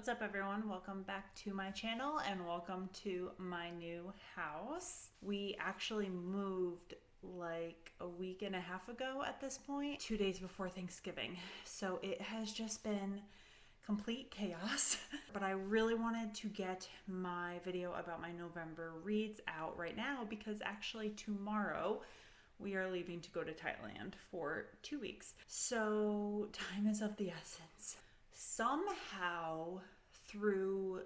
What's up everyone? Welcome back to my channel and welcome to my new house. We actually moved like a week and a half ago at this point, 2 days before Thanksgiving. So it has just been complete chaos, but I really wanted to get my video about my November reads out right now because actually tomorrow we are leaving to go to Thailand for 2 weeks. So time is of the essence. Somehow, through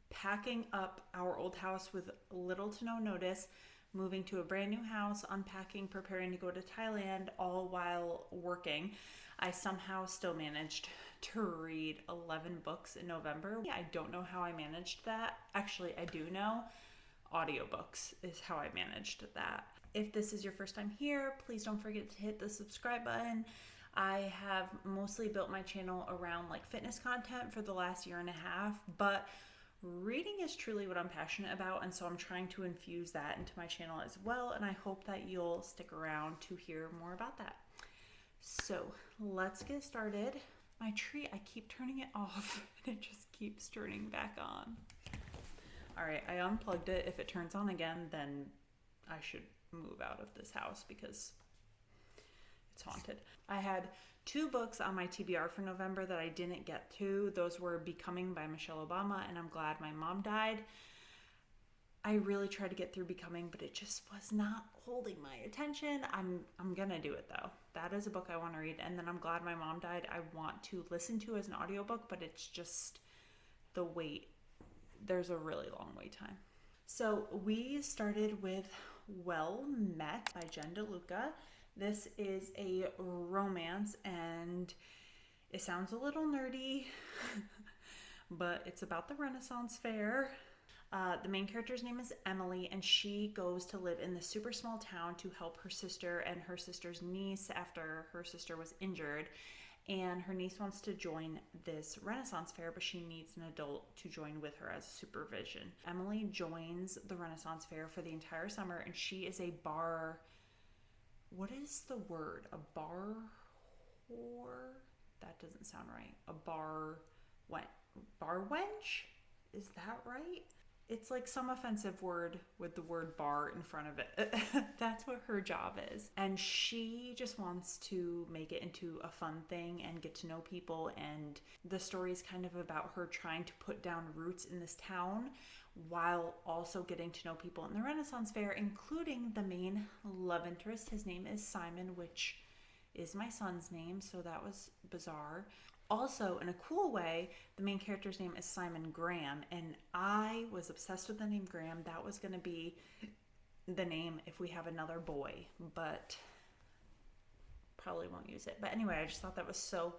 packing up our old house with little to no notice, moving to a brand new house, unpacking, preparing to go to Thailand, all while working, I somehow still managed to read 11 books in November. I don't know how I managed that. Actually, I do know. Audiobooks is how I managed that. If this is your first time here, please don't forget to hit the subscribe button. I have mostly built my channel around like fitness content for the last year and a half, but reading is truly what I'm passionate about, and so I'm trying to infuse that into my channel as well, and I hope that you'll stick around to hear more about that. So let's get started. My tree, I keep turning it off and it just keeps turning back on. All right, I unplugged it. If it turns on again, then I should move out of this house because it's haunted. I had 2 books on my TBR for November that I didn't get to. Those were Becoming by Michelle Obama and I'm Glad My Mom Died. I really tried to get through Becoming, but it just was not holding my attention. I'm gonna do it though. That is a book I want to read. And then I'm Glad My Mom Died I want to listen to as an audiobook, but it's just the wait. There's a really long wait time. So we started with Well Met by Jen DeLuca. This is a romance and it sounds a little nerdy, but it's about the Renaissance Fair. The main character's name is Emily, and she goes to live in this super small town to help her sister and her sister's niece after her sister was injured. And her niece wants to join this Renaissance Fair, but she needs an adult to join with her as supervision. Emily joins the Renaissance Fair for the entire summer, and she is a bar... What is the word? A bar whore? That doesn't sound right. A bar wench? Is that right? It's like some offensive word with the word bar in front of it. That's what her job is. And she just wants to make it into a fun thing and get to know people. And the story is kind of about her trying to put down roots in this town while also getting to know people in the Renaissance Fair, including the main love interest. His name is Simon, which is my son's name, so that was bizarre. Also, in a cool way, the main character's name is Simon Graham, and I was obsessed with the name Graham. That was going to be the name if we have another boy, but probably won't use it. But anyway, I just thought that was so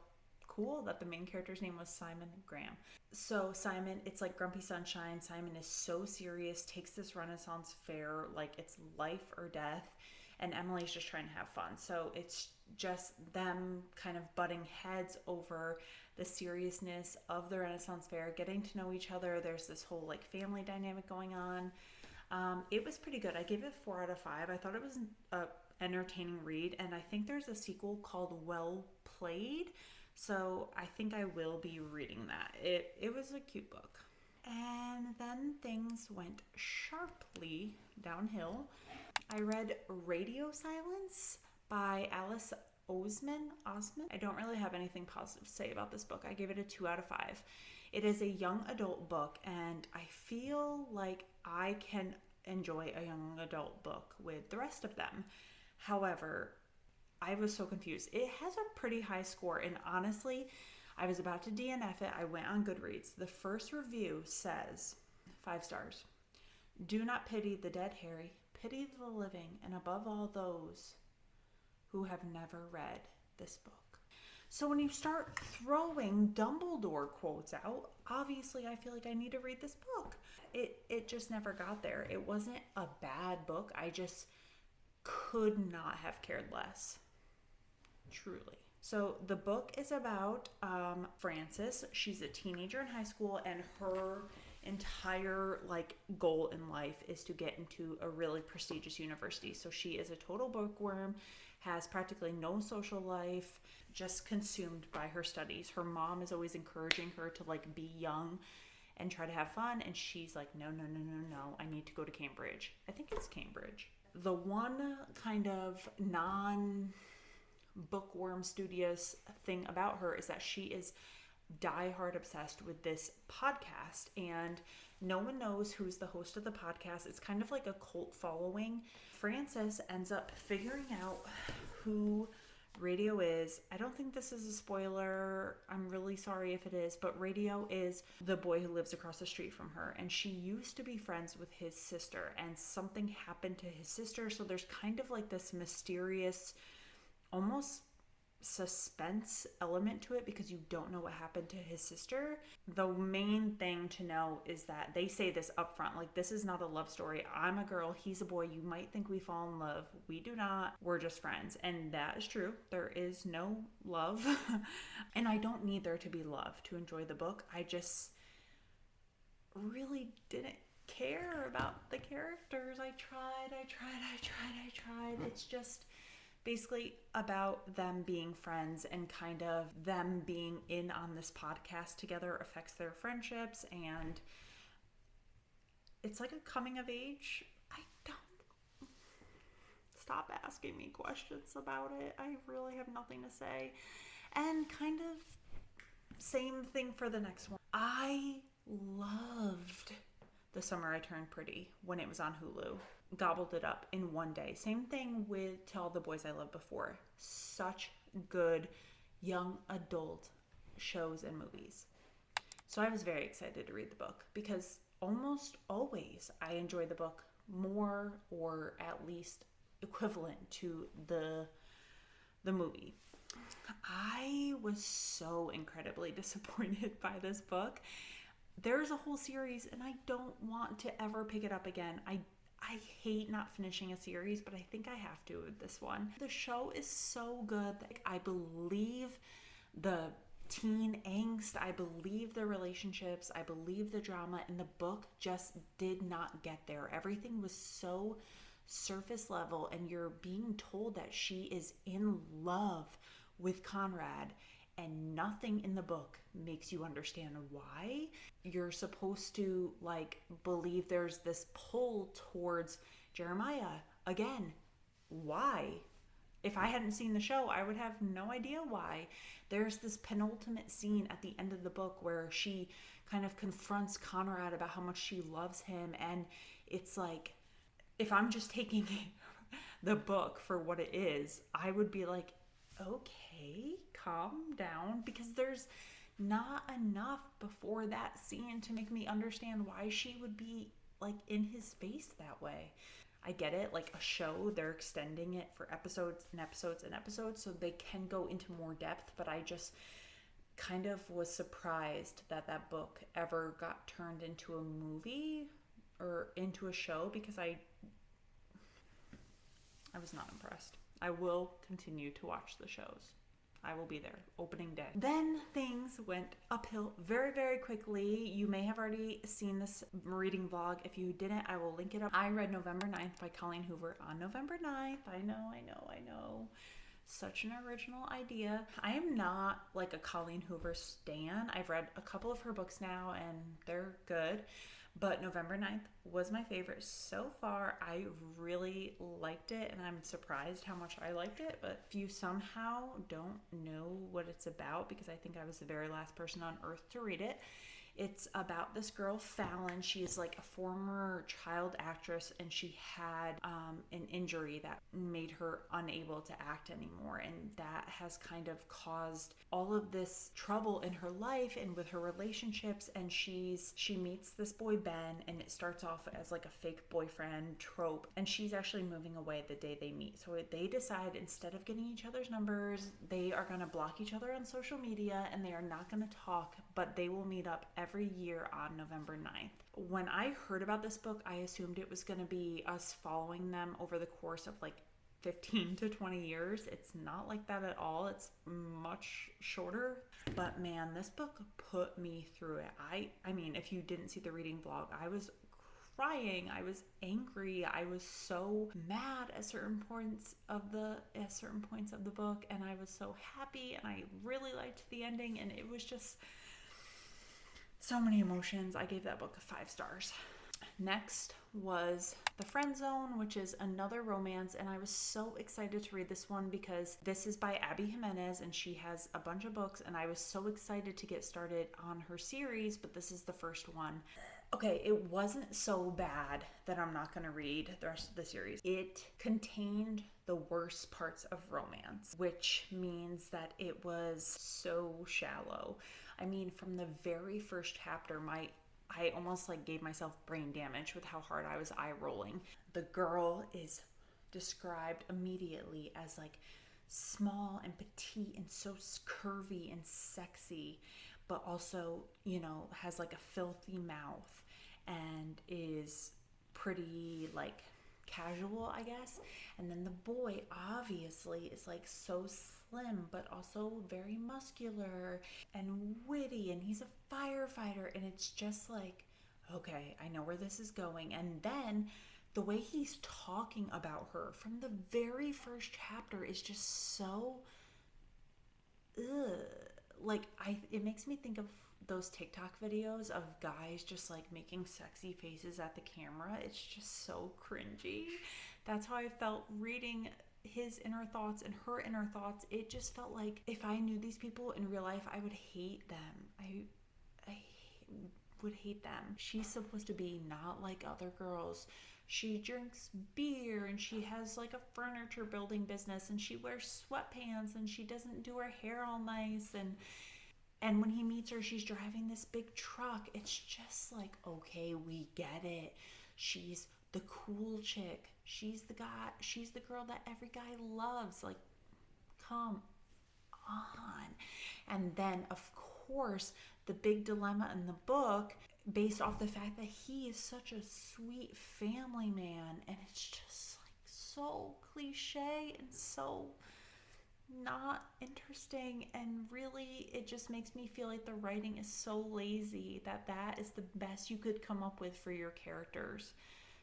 cool that the main character's name was Simon Graham. So Simon, it's like Grumpy Sunshine. Simon is so serious, takes this Renaissance Fair like it's life or death, and Emily's just trying to have fun. So it's just them kind of butting heads over the seriousness of the Renaissance Fair, getting to know each other. There's this whole like family dynamic going on. It was pretty good. I gave it 4 out of 5. I thought it was an entertaining read, and I think there's a sequel called Well Played. So I think I will be reading that. It was a cute book. And then things went sharply downhill. I read Radio Silence by Alice Oseman. I don't really have anything positive to say about this book. I gave it a 2 out of 5. It is a young adult book, and I feel like I can enjoy a young adult book with the rest of them. However, I was so confused. It has a pretty high score, and honestly, I was about to DNF it. I went on Goodreads. The first review says, 5 stars. Do not pity the dead, Harry. Pity the living, and above all those who have never read this book. So when you start throwing Dumbledore quotes out, obviously I feel like I need to read this book. It just never got there. It wasn't a bad book. I just could not have cared less. Truly. So the book is about Frances. She's a teenager in high school, and her entire like goal in life is to get into a really prestigious university. So she is a total bookworm, has practically no social life, just consumed by her studies. Her mom is always encouraging her to like be young and try to have fun, and she's like, no, no, no, no, no, I need to go to Cambridge. I think it's Cambridge. The one kind of bookworm studious thing about her is that she is diehard obsessed with this podcast, and no one knows who's the host of the podcast. It's kind of like a cult following. Frances ends up figuring out who Radio is. I don't think this is a spoiler. I'm really sorry if it is, but Radio is the boy who lives across the street from her, and she used to be friends with his sister, and something happened to his sister, so there's kind of like this mysterious, almost suspense element to it because you don't know what happened to his sister. The main thing to know is that they say this up front, like, this is not a love story. I'm a girl, he's a boy. You might think we fall in love. We do not. We're just friends. And that is true. There is no love. And I don't need there to be love to enjoy the book. I just really didn't care about the characters. I tried. It's just basically about them being friends, and kind of them being in on this podcast together affects their friendships, and it's like a coming of age. Stop asking me questions about it. I really have nothing to say. And kind of same thing for the next one. I loved The Summer I Turned Pretty when it was on Hulu. Gobbled it up in one day. Same thing with To All the Boys I Loved Before. Such good young adult shows and movies. So I was very excited to read the book because almost always I enjoy the book more, or at least equivalent to the movie. I was so incredibly disappointed by this book. There's a whole series and I don't want to ever pick it up again. I hate not finishing a series, but I think I have to with this one. The show is so good. Like, I believe the teen angst, I believe the relationships, I believe the drama, and the book just did not get there. Everything was so surface level, and you're being told that she is in love with Conrad, and nothing in the book makes you understand why. You're supposed to like believe there's this pull towards Jeremiah. Again, why? If I hadn't seen the show, I would have no idea why. There's this penultimate scene at the end of the book where she kind of confronts Conrad about how much she loves him, and it's like, if I'm just taking the book for what it is, I would be like, okay, calm down, because there's not enough before that scene to make me understand why she would be like in his face that way. I get it, like a show, they're extending it for episodes and episodes and episodes so they can go into more depth, but I just kind of was surprised that that book ever got turned into a movie or into a show, because I was not impressed. I will continue to watch the shows. I will be there opening day. Then things went uphill very, very quickly. You may have already seen this reading vlog. If you didn't, I will link it up. I read November 9th by Colleen Hoover on November 9th. I know. Such an original idea. I am not like a Colleen Hoover stan. I've read a couple of her books now and they're good. But November 9th was my favorite so far. I really liked it, and I'm surprised how much I liked it. But if you somehow don't know what it's about, because I think I was the very last person on earth to read it, it's about this girl, Fallon. She is like a former child actress, and she had an injury that made her unable to act anymore. And that has kind of caused all of this trouble in her life and with her relationships. And she meets this boy, Ben, and it starts off as like a fake boyfriend trope. And she's actually moving away the day they meet. So they decide, instead of getting each other's numbers, they are going to block each other on social media, and they are not going to talk, but they will meet up every year on November 9th. When I heard about this book, I assumed it was going to be us following them over the course of like 15 to 20 years. It's not like that at all. It's much shorter. But man, this book put me through it. I mean, if you didn't see the reading vlog, I was crying, I was angry, I was so mad at certain points of the book, and I was so happy, and I really liked the ending, and it was just so many emotions. I gave that book 5 stars. Next was The Friend Zone, which is another romance, and I was so excited to read this one because this is by Abby Jimenez, and she has a bunch of books, and I was so excited to get started on her series, but this is the first one. Okay, it wasn't so bad that I'm not going to read the rest of the series. It contained the worst parts of romance, which means that it was so shallow. I mean, from the very first chapter, I almost like gave myself brain damage with how hard I was eye rolling. The girl is described immediately as like small and petite and so curvy and sexy, but also, you know, has like a filthy mouth and is pretty like casual, I guess. And then the boy obviously is like so slim, but also very muscular and witty, and he's a firefighter, and it's just like, okay, I know where this is going. And then the way he's talking about her from the very first chapter is just so like, it makes me think of those TikTok videos of guys just like making sexy faces at the camera. It's just so cringy. That's how I felt reading his inner thoughts and her inner thoughts. It just felt like if I knew these people in real life, I would hate them. I would hate them. She's supposed to be not like other girls. She drinks beer, and she has like a furniture building business, and she wears sweatpants, and she doesn't do her hair all nice, and when he meets her, she's driving this big truck. It's just like, okay, we get it. She's the cool chick. She's the girl that every guy loves. Like, come on. And then, of course, the big dilemma in the book, based off the fact that he is such a sweet family man, and it's just like so cliche and so not interesting, and really it just makes me feel like the writing is so lazy that is the best you could come up with for your characters.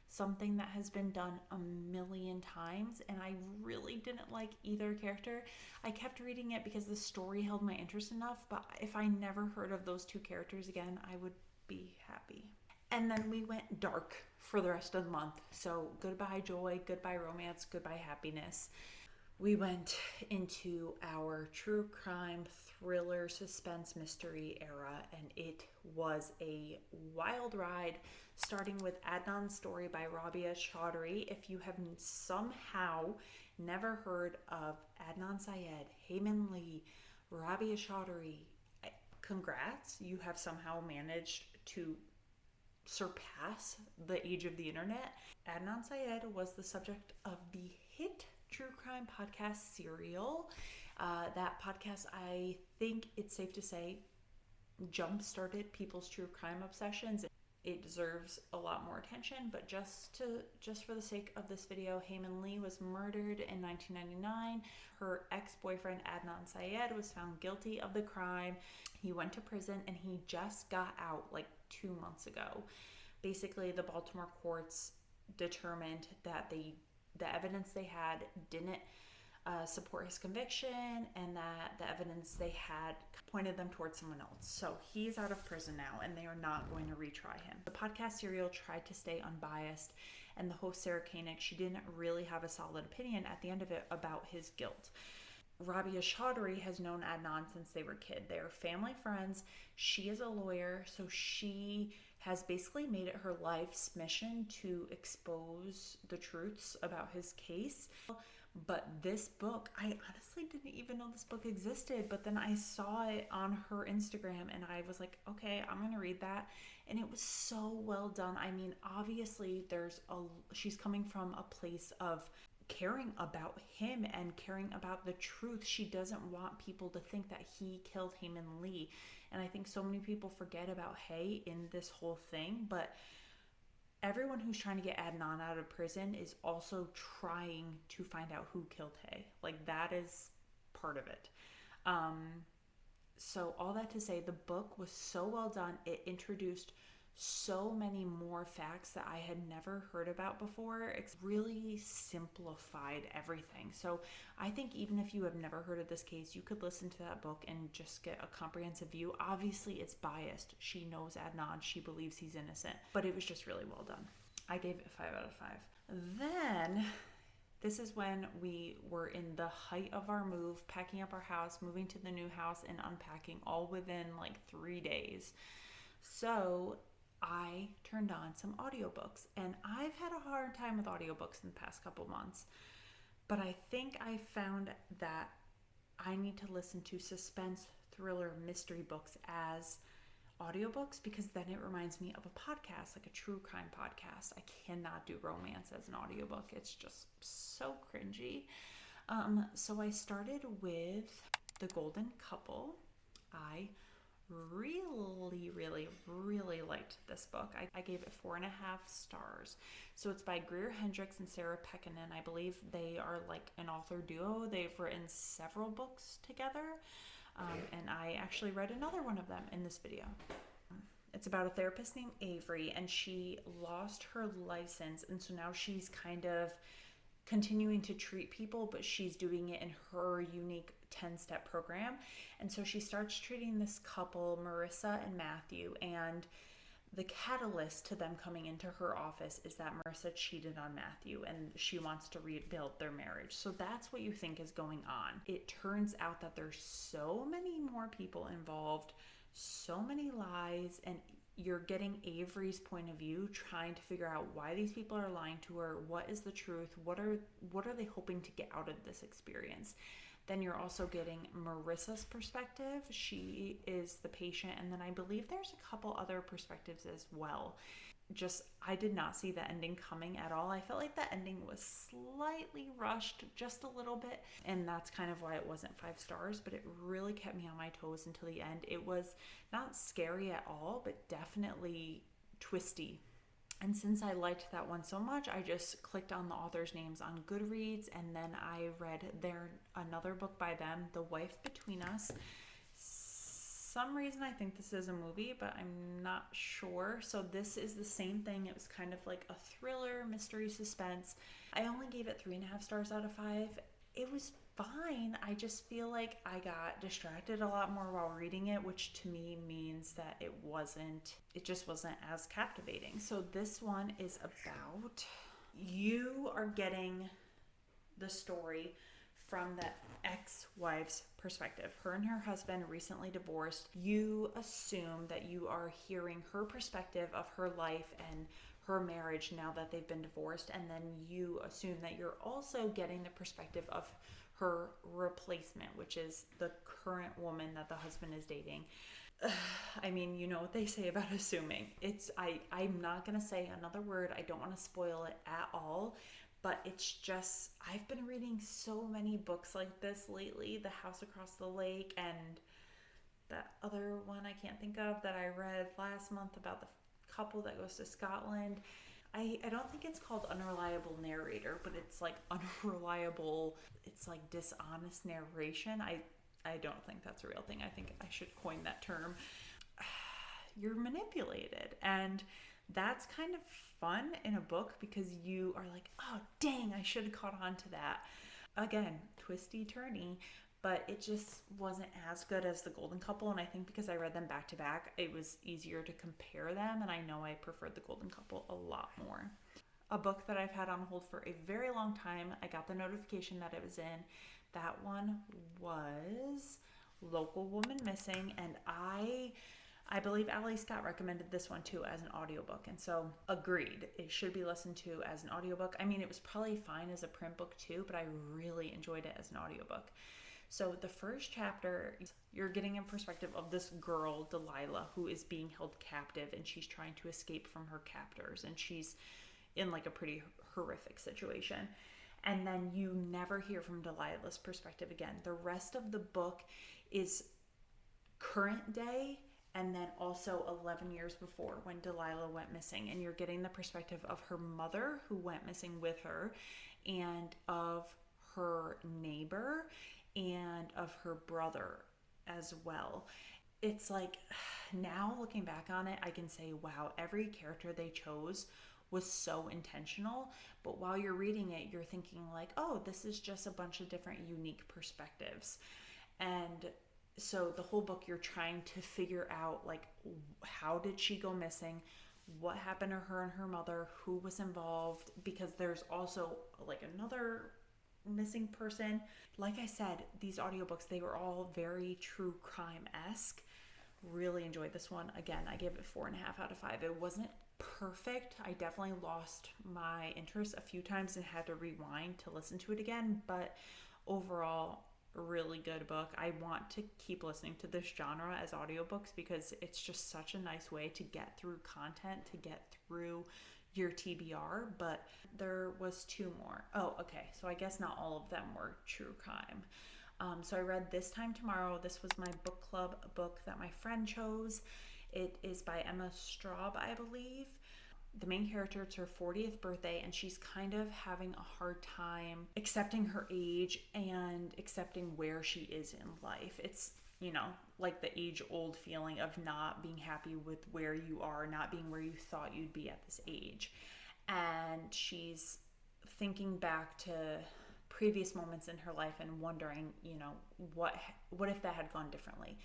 Something that has been done a million times, and I really didn't like either character. I kept reading it because the story held my interest enough, but if I never heard of those 2 characters again, I would be happy. And then we went dark for the rest of the month. So goodbye joy, goodbye romance, goodbye happiness. We went into our true crime, thriller, suspense, mystery era, and it was a wild ride, starting with Adnan's Story by Rabia Chaudhry. If you have somehow never heard of Adnan Syed, Heyman Lee, Rabia Chaudhry, congrats, you have somehow managed to surpass the age of the internet. Adnan Syed was the subject of the hit true crime podcast Serial. That podcast, I think it's safe to say, jump-started people's true crime obsessions. It deserves a lot more attention, but just for the sake of this video, Heyman Lee was murdered in 1999. Her ex-boyfriend Adnan Syed was found guilty of the crime. He went to prison, and he just got out like 2 months ago. Basically, the Baltimore courts determined that the evidence they had didn't support his conviction, and that the evidence they had pointed them towards someone else. So he's out of prison now, and they are not going to retry him. The podcast Serial tried to stay unbiased, and the host Sarah Koenig, she didn't really have a solid opinion at the end of it about his guilt. Rabia Chaudhry has known Adnan since they were kids. They are family friends. She is a lawyer, so she has basically made it her life's mission to expose the truths about his case. But this book, I honestly didn't even know this book existed, but then I saw it on her Instagram, and I was like, okay, I'm gonna read that. And it was so well done. I mean, obviously she's coming from a place of caring about him and caring about the truth. She doesn't want people to think that he killed Heyman Lee. And I think so many people forget about Hay in this whole thing, but everyone who's trying to get Adnan out of prison is also trying to find out who killed Hay. Like, that is part of it. So all that to say, the book was so well done. It introduced so many more facts that I had never heard about before. It's really simplified everything. So I think even if you have never heard of this case, you could listen to that book and just get a comprehensive view. Obviously, it's biased. She knows Adnan. She believes he's innocent. But it was just really well done. I gave it 5 out of 5. Then this is when we were in the height of our move, packing up our house, moving to the new house, and unpacking all within like 3 days. So I turned on some audiobooks, and I've had a hard time with audiobooks in the past couple months, but I think I found that I need to listen to suspense, thriller, mystery books as audiobooks, because then it reminds me of a podcast, like a true crime podcast. I cannot do romance as an audiobook. It's just so cringy. So I started with The Golden Couple. I really liked this book. I gave it 4.5 stars. So it's by Greer Hendricks and Sarah Pekkanen. I believe they are like an author duo. They've written several books together. And I actually read another one of them in this video. It's about a therapist named Avery, and she lost her license, and so now she's kind of continuing to treat people, but she's doing it in her unique 10-step program. And so she starts treating this couple, Marissa and Matthew, and the catalyst to them coming into her office is that Marissa cheated on Matthew and she wants to rebuild their marriage. So that's what you think is going on. It turns out that there's so many more people involved, so many lies, and you're getting Avery's point of view, trying to figure out why these people are lying to her, what is the truth, what are they hoping to get out of this experience. Then you're also getting Marissa's perspective. She is the patient, and then I believe there's a couple other perspectives as well. I did not see the ending coming at all. I felt like the ending was slightly rushed just a little bit, and that's kind of why it wasn't 5 stars, but it really kept me on my toes until the end. It was not scary at all, but definitely twisty. And since I liked that one so much, I just clicked on the authors' names on Goodreads, and then I read another book by them, The Wife Between Us. Some reason I think this is a movie, but I'm not sure. So this is the same thing. It was kind of like a thriller, mystery, suspense. I only gave it 3.5 stars out of 5. It was fine. I just feel like I got distracted a lot more while reading it, which to me means that it just wasn't as captivating. So this one is about, you are getting the story from the ex-wife's perspective. Her and her husband recently divorced. You assume that you are hearing her perspective of her life and her marriage now that they've been divorced, and then you assume that you're also getting the perspective of her replacement, which is the current woman that the husband is dating. I mean, you know what they say about assuming. I'm not gonna say another word. I don't want to spoil it at all, but it's just, I've been reading so many books like this lately. The House Across the Lake, and that other one I can't think of that I read last month about the couple that goes to Scotland. I don't think it's called unreliable narrator, but it's like unreliable, it's like dishonest narration. I don't think that's a real thing. I think I should coin that term. You're manipulated, and that's kind of fun in a book because you are like, oh dang, I should have caught on to that. Again, twisty turny, but it just wasn't as good as The Golden Couple, and I think because I read them back to back, it was easier to compare them, and I know I preferred The Golden Couple a lot more. A book that I've had on hold for a very long time, I got the notification that it was in. That one was Local Woman Missing, and I believe Allie Scott recommended this one too as an audiobook, and so agreed, it should be listened to as an audiobook. I mean, it was probably fine as a print book too, but I really enjoyed it as an audiobook. So the first chapter, you're getting a perspective of this girl, Delilah, who is being held captive, and she's trying to escape from her captors, and she's in like a pretty horrific situation. And then you never hear from Delilah's perspective again. The rest of the book is current day, and then also 11 years before when Delilah went missing. And you're getting the perspective of her mother who went missing with her, and of her neighbor, and of her brother as well. it's like, now looking back on it, I can say, wow, every character they chose was so intentional. But while you're reading it, you're thinking like, oh, this is just a bunch of different unique perspectives. And so the whole book, you're trying to figure out like, how did she go missing? What happened to her and her mother? Who was involved? Because there's also like another missing person. Like I said, these audiobooks, they were all very true crime-esque. Really enjoyed this one. Again, I gave it 4.5 out of 5. It wasn't perfect. I definitely lost my interest a few times and had to rewind to listen to it again, but overall, really good book. I want to keep listening to this genre as audiobooks because it's just such a nice way to get through content, to get through your TBR. But there was 2 more. Oh, okay. So I guess not all of them were true crime. So I read This Time Tomorrow. This was my book club book that my friend chose. It is by Emma Straub, I believe. The main character, it's her 40th birthday, and she's kind of having a hard time accepting her age and accepting where she is in life. It's, you know, like the age-old feeling of not being happy with where you are, not being where you thought you'd be at this age. And she's thinking back to previous moments in her life and wondering, you know, what if that had gone differently.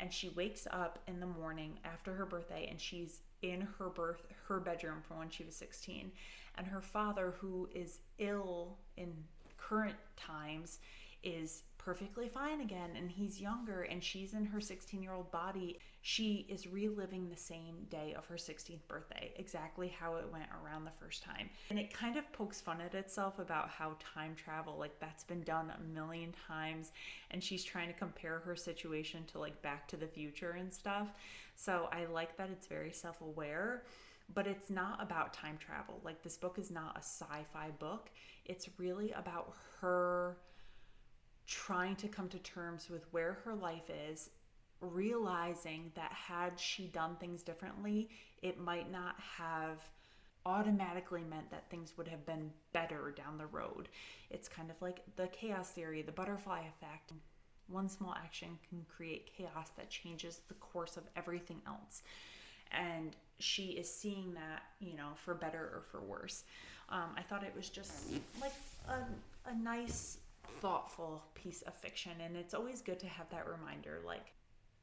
And she wakes up in the morning after her birthday, and she's in her bedroom from when she was 16, and her father, who is ill in current times, is perfectly fine again, and he's younger, and she's in her 16-year-old body. She is reliving the same day of her 16th birthday, exactly how it went around the first time. And it kind of pokes fun at itself about how time travel, like, that's been done a million times, and she's trying to compare her situation to like Back to the Future and stuff. So I like that it's very self-aware, but it's not about time travel. Like, this book is not a sci-fi book. It's really about her trying to come to terms with where her life is, realizing that had she done things differently, it might not have automatically meant that things would have been better down the road. It's kind of like the chaos theory, the butterfly effect. One small action can create chaos that changes the course of everything else. And she is seeing that, you know, for better or for worse. I thought it was just like a nice, thoughtful piece of fiction. And it's always good to have that reminder, like,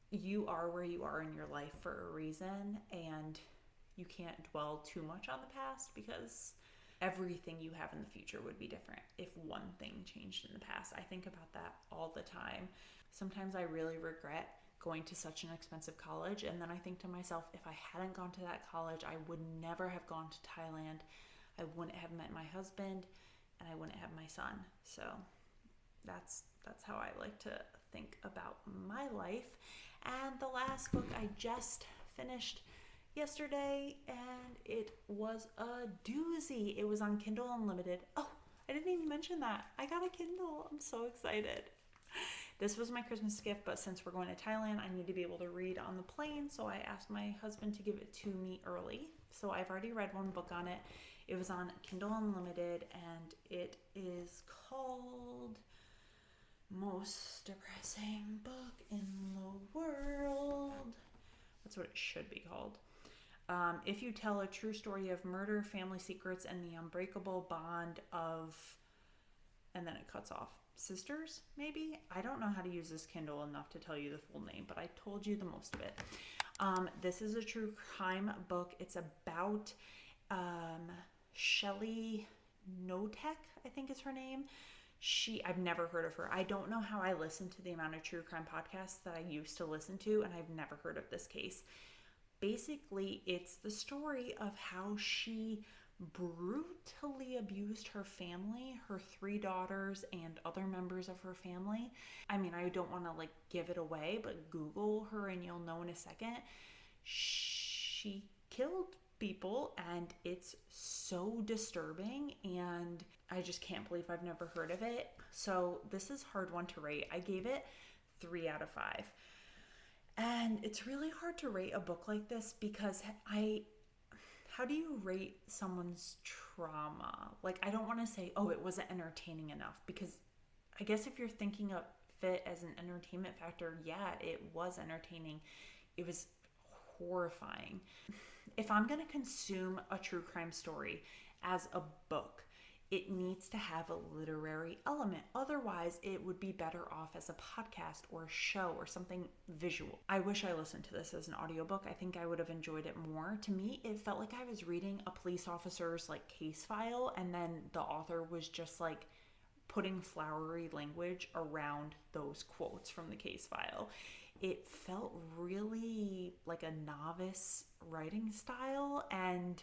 you are where you are in your life for a reason, and you can't dwell too much on the past because everything you have in the future would be different if one thing changed in the past. I think about that all the time. Sometimes I really regret going to such an expensive college, and then I think to myself, if I hadn't gone to that college, I would never have gone to Thailand. I wouldn't have met my husband, and I wouldn't have my son. So that's how I like to think about my life. And the last book I just finished yesterday, and it was a doozy. It was on Kindle Unlimited. Oh, I didn't even mention that. I got a Kindle. I'm so excited. This was my Christmas gift, but since we're going to Thailand, I need to be able to read on the plane, so I asked my husband to give it to me early. So I've already read one book on it. It was on Kindle Unlimited, and it is called Most Depressing Book in the World. That's what it should be called. If you tell a true story of murder, family secrets, and the unbreakable bond of, and then it cuts off, sisters, maybe? I don't know how to use this Kindle enough to tell you the full name, but I told you the most of it. This is a true crime book. It's about Shelley Notek, I think is her name. I've never heard of her. I don't know how I listen to the amount of true crime podcasts that I used to listen to, and I've never heard of this case. Basically, it's the story of how she brutally abused her family, her 3 daughters, and other members of her family. I mean, I don't want to like give it away, but Google her and you'll know in a second. She killed people, and it's so disturbing, and I just can't believe I've never heard of it. So this is a hard one to rate. I gave it 3 out of 5. And it's really hard to rate a book like this because how do you rate someone's trauma? Like, I don't want to say, oh, it wasn't entertaining enough, because I guess if you're thinking of fit as an entertainment factor, yeah, it was entertaining. It was horrifying. If I'm going to consume a true crime story as a book, it needs to have a literary element. Otherwise, it would be better off as a podcast or a show or something visual. I wish I listened to this as an audiobook. I think I would have enjoyed it more. To me, it felt like I was reading a police officer's like case file, and then the author was just like putting flowery language around those quotes from the case file. It felt really like a novice writing style, and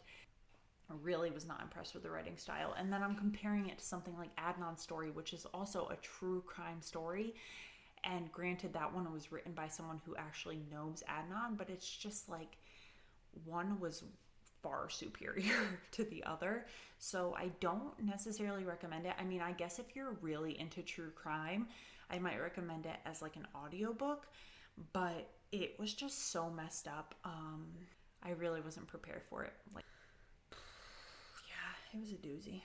I really was not impressed with the writing style. And then I'm comparing it to something like Adnan's story, which is also a true crime story. And granted, that one was written by someone who actually knows Adnan, but it's just like one was far superior to the other. So I don't necessarily recommend it. I mean, I guess if you're really into true crime, I might recommend it as like an audiobook, but it was just so messed up. I really wasn't prepared for it. Like, it was a doozy.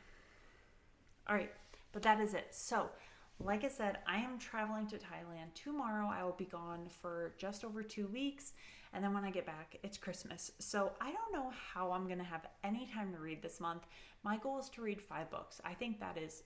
All right, but that is it. So, like I said, I am traveling to Thailand tomorrow. I will be gone for just over 2 weeks. And then when I get back, it's Christmas. So I don't know how I'm going to have any time to read this month. My goal is to read 5 books. I think that is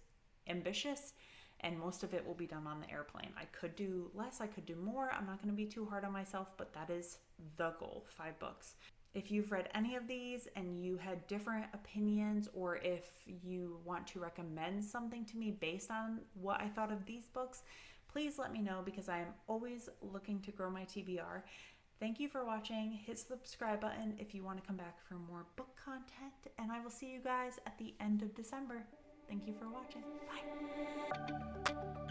ambitious, and most of it will be done on the airplane. I could do less, I could do more. I'm not going to be too hard on myself, but that is the goal, 5 books. If you've read any of these and you had different opinions, or if you want to recommend something to me based on what I thought of these books, please let me know, because I am always looking to grow my TBR. Thank you for watching. Hit the subscribe button if you want to come back for more book content, and I will see you guys at the end of December. Thank you for watching. Bye.